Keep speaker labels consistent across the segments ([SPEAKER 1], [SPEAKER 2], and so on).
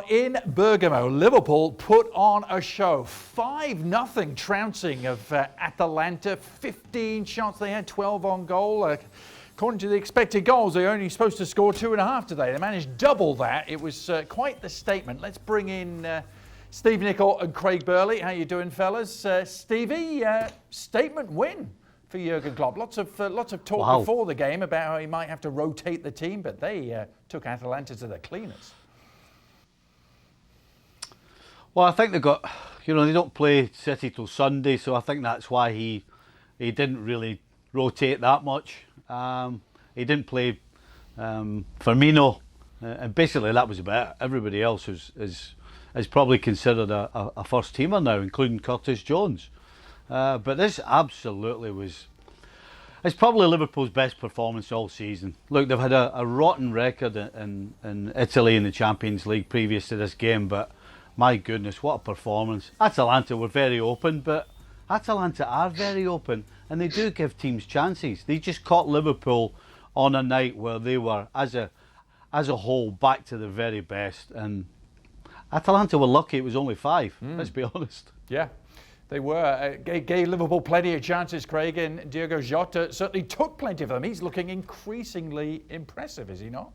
[SPEAKER 1] In Bergamo, Liverpool put on a show. 5-0 trouncing of Atalanta. 15 shots they had, 12 on goal. According to the expected goals, they're only supposed to score 2.5 today. They managed double that. It was quite the statement. Let's bring in Steve Nicol and Craig Burley. How you doing, fellas? Stevie, statement win for Jurgen Klopp. Lots of talk before the game about how he might have to rotate the team, but they took Atalanta to the cleaners.
[SPEAKER 2] Well, I think they don't play City till Sunday, so I think that's why he didn't really rotate that much. He didn't play Firmino, and basically that was about it. Everybody else is probably considered a first teamer now, including Curtis Jones. But this absolutely was. It's probably Liverpool's best performance all season. Look, they've had a rotten record in Italy in the Champions League previous to this game, but my goodness, what a performance. Atalanta were very open, but Atalanta are very open and they do give teams chances. They just caught Liverpool on a night where they were, as a whole, back to the very best. And Atalanta were lucky it was only 5, let's be honest.
[SPEAKER 1] Yeah, they were. Gave Liverpool plenty of chances, Craig, and Diogo Jota certainly took plenty of them. He's looking increasingly impressive, is he not?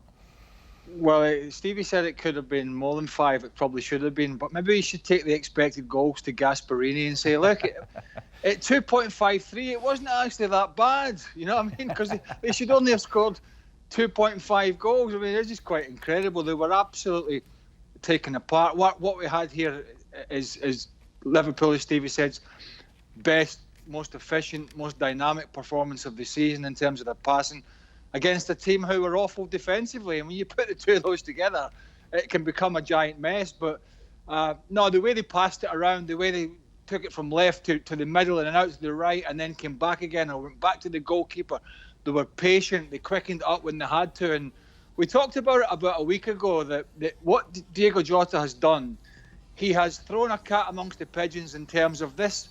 [SPEAKER 3] Well, Stevie said it could have been more than 5. It probably should have been. But maybe you should take the expected goals to Gasperini and say, look, at 2.53, it wasn't actually that bad. You know what I mean? Because they should only have scored 2.5 goals. I mean, it's just quite incredible. They were absolutely taken apart. What we had here is Liverpool, as Stevie said, best, most efficient, most dynamic performance of the season in terms of their passing, against a team who were awful defensively. And when you put the two of those together, it can become a giant mess. But no, the way they passed it around, the way they took it from left to the middle and then out to the right and then came back again or went back to the goalkeeper, they were patient, they quickened up when they had to. And we talked about it about a week ago, that what Diogo Jota has done, he has thrown a cat amongst the pigeons in terms of this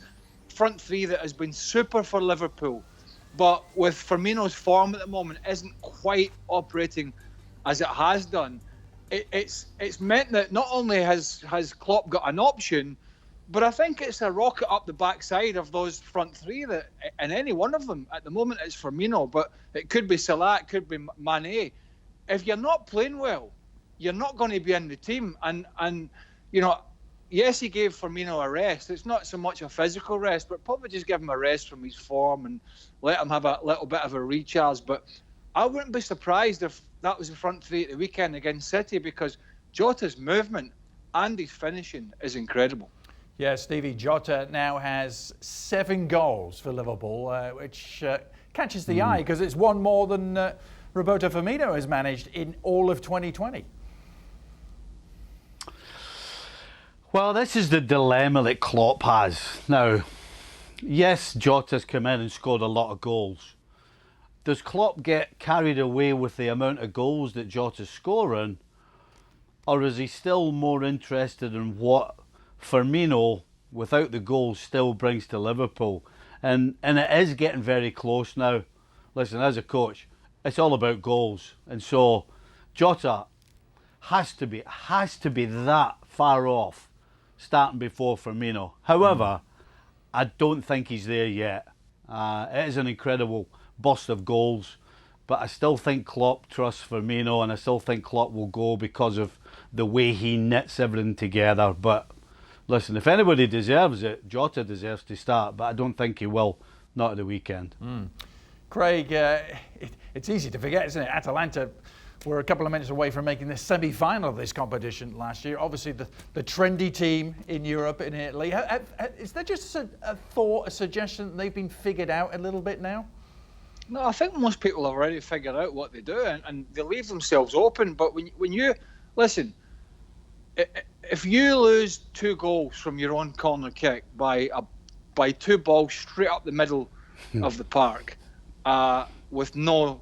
[SPEAKER 3] front three that has been super for Liverpool, but with Firmino's form at the moment isn't quite operating as it has done. It's meant that not only has Klopp got an option, but I think it's a rocket up the backside of those front three, that, and any one of them at the moment it's Firmino, but it could be Salah, it could be Mane. If you're not playing well, you're not going to be in the team. And you know, yes, he gave Firmino a rest. It's not so much a physical rest, but probably just give him a rest from his form and let him have a little bit of a recharge. But I wouldn't be surprised if that was the front three at the weekend against City, because Jota's movement and his finishing is incredible.
[SPEAKER 1] Yeah, Stevie, Jota now has 7 goals for Liverpool, which catches the eye because it's one more than Roberto Firmino has managed in all of 2020.
[SPEAKER 2] Well, this is the dilemma that Klopp has. Now, yes, Jota's come in and scored a lot of goals. Does Klopp get carried away with the amount of goals that Jota's scoring, or is he still more interested in what Firmino, without the goals, still brings to Liverpool? And it is getting very close now. Listen, as a coach, it's all about goals. And so Jota has to be that far off starting before Firmino. However, I don't think he's there yet. It is an incredible burst of goals, but I still think Klopp trusts Firmino, and I still think Klopp will go because of the way he knits everything together. But listen, if anybody deserves it, Jota deserves to start, but I don't think he will, not at the weekend.
[SPEAKER 1] Craig, it's easy to forget, isn't it? Atalanta were a couple of minutes away from making the semi-final of this competition last year. Obviously, the trendy team in Europe, in Italy. Is there just a thought, a suggestion that they've been figured out a little bit now?
[SPEAKER 3] No, I think most people have already figured out what they do, and they leave themselves open. But when you listen, if you lose 2 goals from your own corner kick by 2 balls straight up the middle of the park with no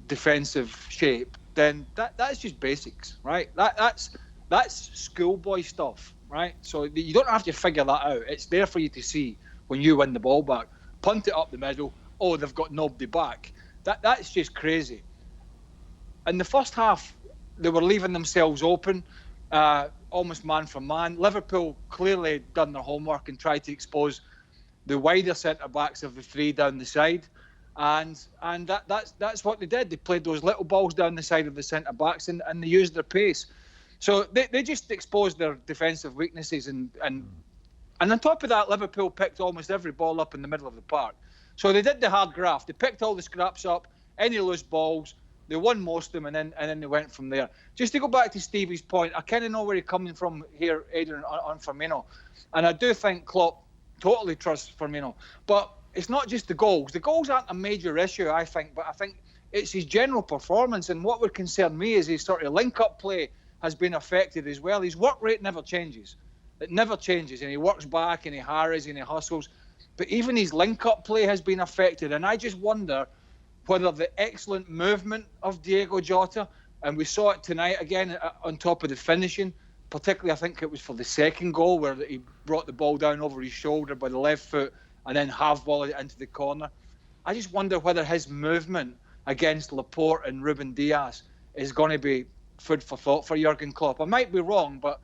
[SPEAKER 3] defensive shape, then that's just basics, right? That's schoolboy stuff, right? So you don't have to figure that out. It's there for you to see when you win the ball back. Punt it up the middle. Oh, they've got nobody back. That's just crazy. In the first half, they were leaving themselves open. almost man for man. Liverpool clearly done their homework and tried to expose the wider centre-backs of the three down the side. And that's what they did. They played those little balls down the side of the centre-backs and they used their pace. So they just exposed their defensive weaknesses. And on top of that, Liverpool picked almost every ball up in the middle of the park. So they did the hard graft. They picked all the scraps up, any loose balls. They won most of them, and then they went from there. Just to go back to Stevie's point, I kind of know where he's coming from here, Adrian, on Firmino. And I do think Klopp totally trusts Firmino. But it's not just the goals. The goals aren't a major issue, I think, but I think it's his general performance. And what would concern me is his sort of link-up play has been affected as well. His work rate never changes. It never changes. And he works back and he harries and he hustles. But even his link-up play has been affected. And I just wonder whether the excellent movement of Diego Jota, and we saw it tonight again on top of the finishing, particularly I think it was for the second goal where he brought the ball down over his shoulder by the left foot and then half-volleyed it into the corner. I just wonder whether his movement against Laporte and Ruben Dias is going to be food for thought for Jurgen Klopp. I might be wrong, but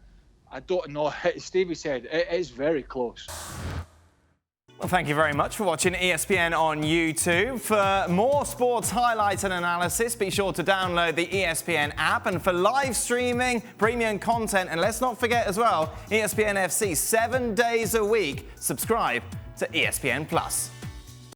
[SPEAKER 3] I don't know. As Stevie said, it is very close.
[SPEAKER 4] Well, thank you very much for watching ESPN on YouTube. For more sports highlights and analysis, be sure to download the ESPN app. And for live streaming, premium content, and let's not forget as well, ESPN FC 7 days a week. Subscribe to ESPN Plus.